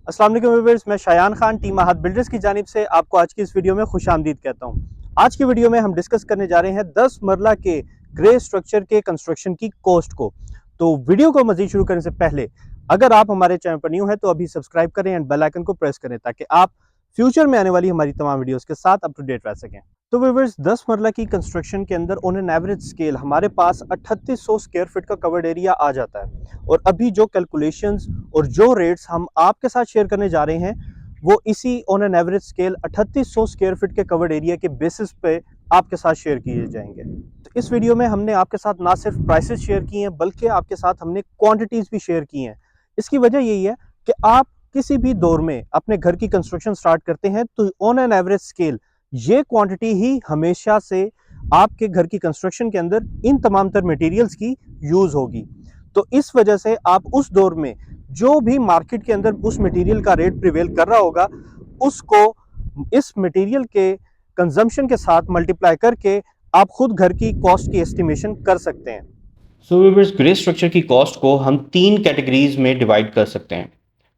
अस्सलाम वालेकुम व्यूअर्स, मैं शायान खान टीम आहद बिल्डर्स की जानिब से आपको आज की इस वीडियो में खुशामदीद कहता हूँ। आज की वीडियो में हम डिस्कस करने जा रहे हैं 10 मरला के ग्रे स्ट्रक्चर के कंस्ट्रक्शन की कॉस्ट को। तो वीडियो को मजीद शुरू करने से पहले अगर आप हमारे चैनल पर न्यू हैं तो अभी सब्सक्राइब करें एंड बेल आइकन को प्रेस करें ताकि आप फ्यूचर में आने वाली हमारी तमाम वीडियोस के साथ अप टू डेट रह सकें। तो व्यूअर्स, 10 मरला की कंस्ट्रक्शन के अंदर ऑन एन एवरेज स्केल हमारे पास 3800 स्क्वायर फीट का कवर्ड एरिया आ जाता है। और अभी जो कैलकुलेशंस और जो रेट्स हम आपके साथ शेयर करने जा रहे हैं वो इसी on an average scale 3800 square feet के कवर्ड एरिया के बेसिस पे आपके साथ शेयर किए जाएंगे। तो इस वीडियो में हमने आपके साथ ना सिर्फ प्राइसेस शेयर किए हैं बल्कि आपके साथ हमने क्वांटिटीज भी शेयर की हैं। इसकी वजह यही है कि आप किसी भी दौर में अपने घर की कंस्ट्रक्शन स्टार्ट करते हैं तो ऑन एन एवरेज स्केल ये क्वांटिटी ही हमेशा से आपके घर की कंस्ट्रक्शन के अंदर इन तमाम तर मटेरियल्स की यूज होगी। तो इस वजह से आप उस दौर में जो भी मार्केट के अंदर उस मटेरियल का रेट प्रिवेल कर रहा होगा उसको इस मटेरियल के कंजम्पशन के साथ मल्टीप्लाई करके आप खुद घर की कॉस्ट की एस्टिमेशन कर सकते हैं। सो व्यूअर्स, ग्रे स्ट्रक्चर की कॉस्ट को हम 3 कैटेगरीज में डिवाइड कर सकते हैं,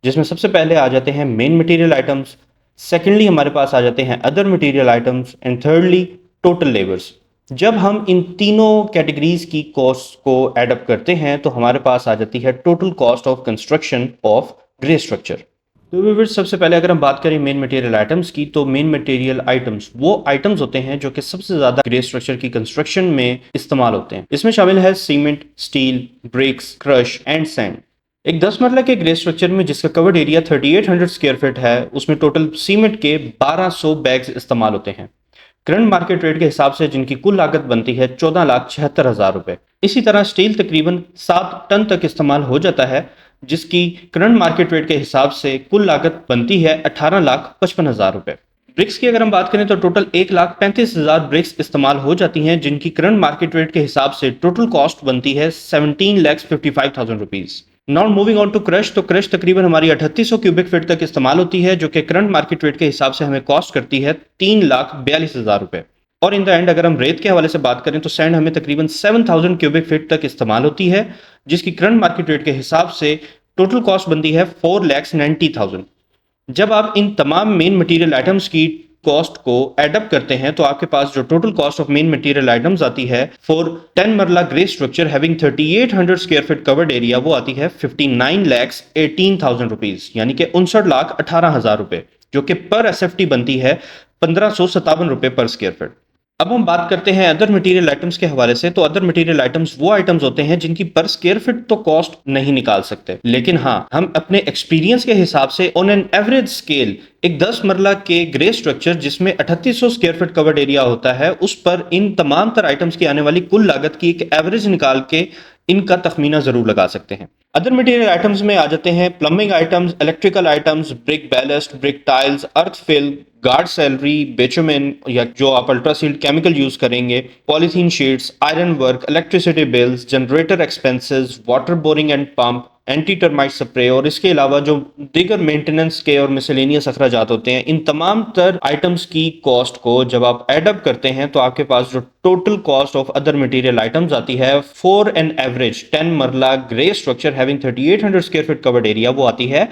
जिसमें सबसे पहले आ जाते हैं मेन मटेरियल आइटम्स, सेकेंडली हमारे पास आ जाते हैं other material items and thirdly total labours. जब हम इन तीनों कैटेगरीज की कॉस्ट को एडअप करते हैं तो हमारे पास आ जाती है total cost of construction of grey structure. तो व्यूअर्स, सबसे पहले अगर हम बात करें मेन मटेरियल आइटम्स की, तो मेन मटेरियल आइटम्स वो आइटम्स होते हैं जो कि सबसे ज्यादा ग्रे स्ट्रक्चर की कंस्ट्रक्शन में इस्तेमाल होते हैं। इसमें शामिल है cement, steel, bricks, crush and sand. एक 10 मरला के ग्रे स्ट्रक्चर में जिसका कवर्ड एरिया 3800 स्क्वायर फीट है, उसमें टोटल सीमेंट के 1200 बैग्स इस्तेमाल होते हैं। करंट मार्केट रेट के हिसाब से जिनकी कुल लागत बनती है 14,76,000 रुपए। इसी तरह स्टील तकरीबन 7 टन तक इस्तेमाल हो जाता है, जिसकी करंट मार्केट रेट के हिसाब से कुल लागत बनती है 18,55,000 रुपए। ब्रिक्स की अगर हम बात करें तो टोटल 1,35,000 ब्रिक्स इस्तेमाल हो जाती हैं, जिनकी करंट मार्केट रेट के हिसाब से टोटल कॉस्ट बनती है 17,55,000 rupees. Now moving on to crush, तो क्रश तकरीबन हमारी 3800 क्यूबिक फीट तक इस्तेमाल होती है, जो कि करंट मार्केट रेट के हिसाब से हमें कॉस्ट करती है 3,42,000 रुपए। और इन द एंड अगर हम रेत के हवाले से बात करें तो सैंड हमें तकरीबन 7,000 क्यूबिक फीट तक इस्तेमाल होती है, जिसकी करंट मार्केट रेट के हिसाब से टोटल कॉस्ट बनती है 4,90,000। जब आप इन तमाम मेन मटेरियल आइटम्स की कॉस्ट को एडअप करते हैं तो आपके पास जो total cost of main material items आती है फॉर 10 मरला grey structure having 3800 square feet covered area, वो आती है 59,18,000 रुपीज, यानी कि 59,18,000 रुपए, जो कि पर एसएफटी बनती है 1,557 रुपए पर स्क्वायर फीट। अब हम बात करते हैं अदर मटेरियल आइटम्स के हवाले से, तो अदर मटेरियल आइटम्स वो आइटम्स होते हैं जिनकी पर स्क्वायर फीट तो कॉस्ट नहीं निकाल सकते, लेकिन हाँ हम अपने एक्सपीरियंस के हिसाब से ऑन एन एवरेज स्केल एक 10 मरला के ग्रे स्ट्रक्चर जिसमें 3800 स्क्वायर फीट कवर्ड एरिया होता है, उस पर इन तमाम तर आइटम्स की आने वाली कुल लागत की एक एवरेज निकाल के इनका तखमीना जरूर लगा सकते हैं। अदर मटेरियल आइटम्स में आ जाते हैं plumbing items, electrical items, brick ballast, brick tiles, earth fill, guard salary, bitumen या जो आप अल्ट्रासील्ड केमिकल यूज करेंगे, polythene sheets, iron work, electricity bills, generator expenses, water boring and pump, anti termite spray और इसके अलावा जो दीगर maintenance के और मिसलेनियस अखराजात होते हैं, इन तमाम तर आइटम्स की कॉस्ट को जब आप एडअप करते हैं तो आपके पास जो total cost of other material items आती है फॉर एन एवरेज 10 मरला grey structure having 3800 square feet covered area, वो आती है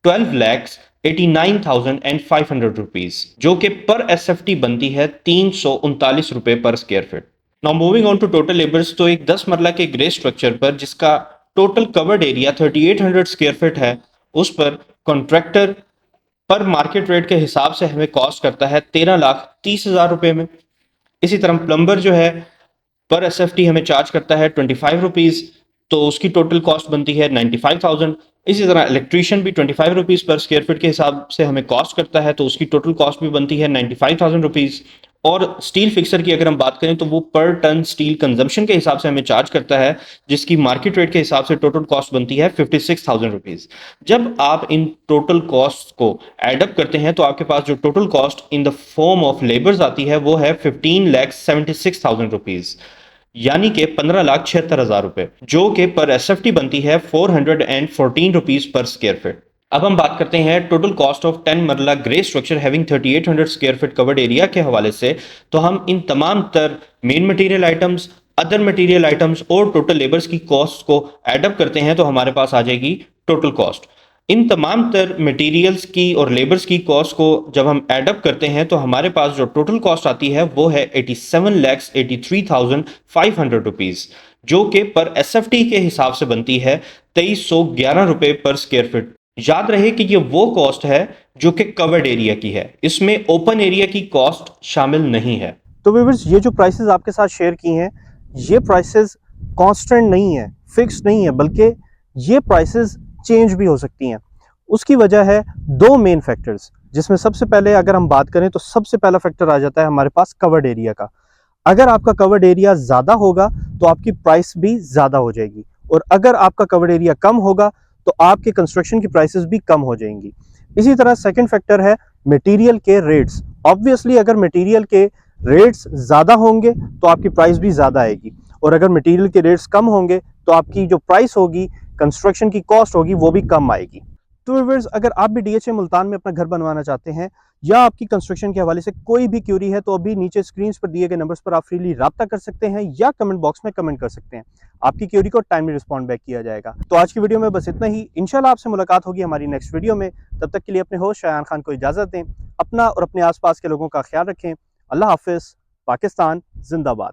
12,89,500 रुपीज, जो कि पर एसएफटी बनती है 339 रुपए पर square feet. Now moving on to total labours, तो एक 10 मरला के ग्रे स्ट्रक्चर पर जिसका total covered area 3800 square feet है, उस पर कॉन्ट्रैक्टर पर मार्केट रेट के हिसाब से हमें कॉस्ट करता है 13,30,000 रुपए में। इसी तरह प्लम्बर जो है पर एसएफटी हमें चार्ज करता है 25 रुपीज, तो उसकी टोटल कॉस्ट बनती है 95,000। इसी तरह इलेक्ट्रीशियन भी 25 रुपीज पर स्क्वायर फीट के हिसाब से हमें कॉस्ट करता है, तो उसकी टोटल कॉस्ट भी बनती है 95,000 रुपीज। और स्टील फिक्सर की अगर हम बात करें तो वो पर टन स्टील कंजम्पशन के हिसाब से हमें चार्ज करता है, जिसकी मार्केट रेट के हिसाब से टोटल कॉस्ट बनती है 56,000 रुपीज। जब आप इन टोटल कॉस्ट को एडअप करते हैं तो आपके पास जो total cost in the form of labours आती है वो है 15,76,000 रुपीज, यानी कि 15,76,000 रुपए, जो कि पर एसएफटी बनती है 414 रुपीज पर स्क्वायर फीट। अब हम बात करते हैं टोटल कॉस्ट ऑफ 10 मरला grey structure having 3800 square feet covered area के हवाले से, तो हम इन तमाम तर main material items, other material items और टोटल लेबर्स की कॉस्ट को एडअप करते हैं तो हमारे पास आ जाएगी टोटल कॉस्ट। इन तमाम तर मटेरियल्स की और लेबर्स की कॉस्ट को जब हम एडअप करते हैं तो हमारे पास जो टोटल कॉस्ट आती है वो है 87,83,500 रुपीज़, जो कि पर एसएफटी के हिसाब से बनती है 2311 रुपये पर स्क्वायर फीट। याद रहे कि ये वो कॉस्ट है जो कि कवर्ड एरिया की है, इसमें ओपन एरिया की कॉस्ट शामिल नहीं है। तो व्यूअर्स, ये जो प्राइसेस आपके साथ शेयर की हैं, ये प्राइसेस कांस्टेंट नहीं है, फिक्स नहीं है, बल्कि ये प्राइसेस चेंज भी हो सकती हैं। उसकी वजह है दो मेन फैक्टर्स, जिसमें सबसे पहले अगर हम बात करें तो सबसे पहला फैक्टर आ जाता है हमारे पास कवर्ड एरिया का। अगर आपका कवर्ड एरिया ज़्यादा होगा तो आपकी प्राइस भी ज़्यादा हो जाएगी, और अगर आपका कवर्ड एरिया कम होगा तो आपके कंस्ट्रक्शन की प्राइसेस भी कम हो जाएंगी। इसी तरह सेकंड फैक्टर है मटेरियल के रेट्स। ऑब्वियसली अगर मटेरियल के रेट्स ज़्यादा होंगे तो आपकी प्राइस भी ज़्यादा आएगी, और अगर मटेरियल के रेट्स कम होंगे तो आपकी जो प्राइस होगी, कंस्ट्रक्शन की कॉस्ट होगी, वो भी कम आएगी। तो व्यूअर्स, अगर आप भी डीएचए मुल्तान में अपना घर बनवाना चाहते हैं या आपकी कंस्ट्रक्शन के हवाले से कोई भी क्यूरी है, तो अभी नीचे स्क्रीन पर दिए गए नंबर्स पर आप फ्रीली राब्ता कर सकते हैं या कमेंट बॉक्स में कमेंट कर सकते हैं। आपकी क्यूरी को टाइमली रिस्पॉन्ड बैक किया जाएगा। तो आज की वीडियो में बस इतना ही। इंशाल्लाह आपसे मुलाकात होगी हमारी नेक्स्ट वीडियो में। तब तक के लिए अपने होस्ट शायान खान को इजाज़त दें। अपना और अपने आसपास के लोगों का ख्याल रखें। अल्लाह हाफिज़। पाकिस्तान जिंदाबाद।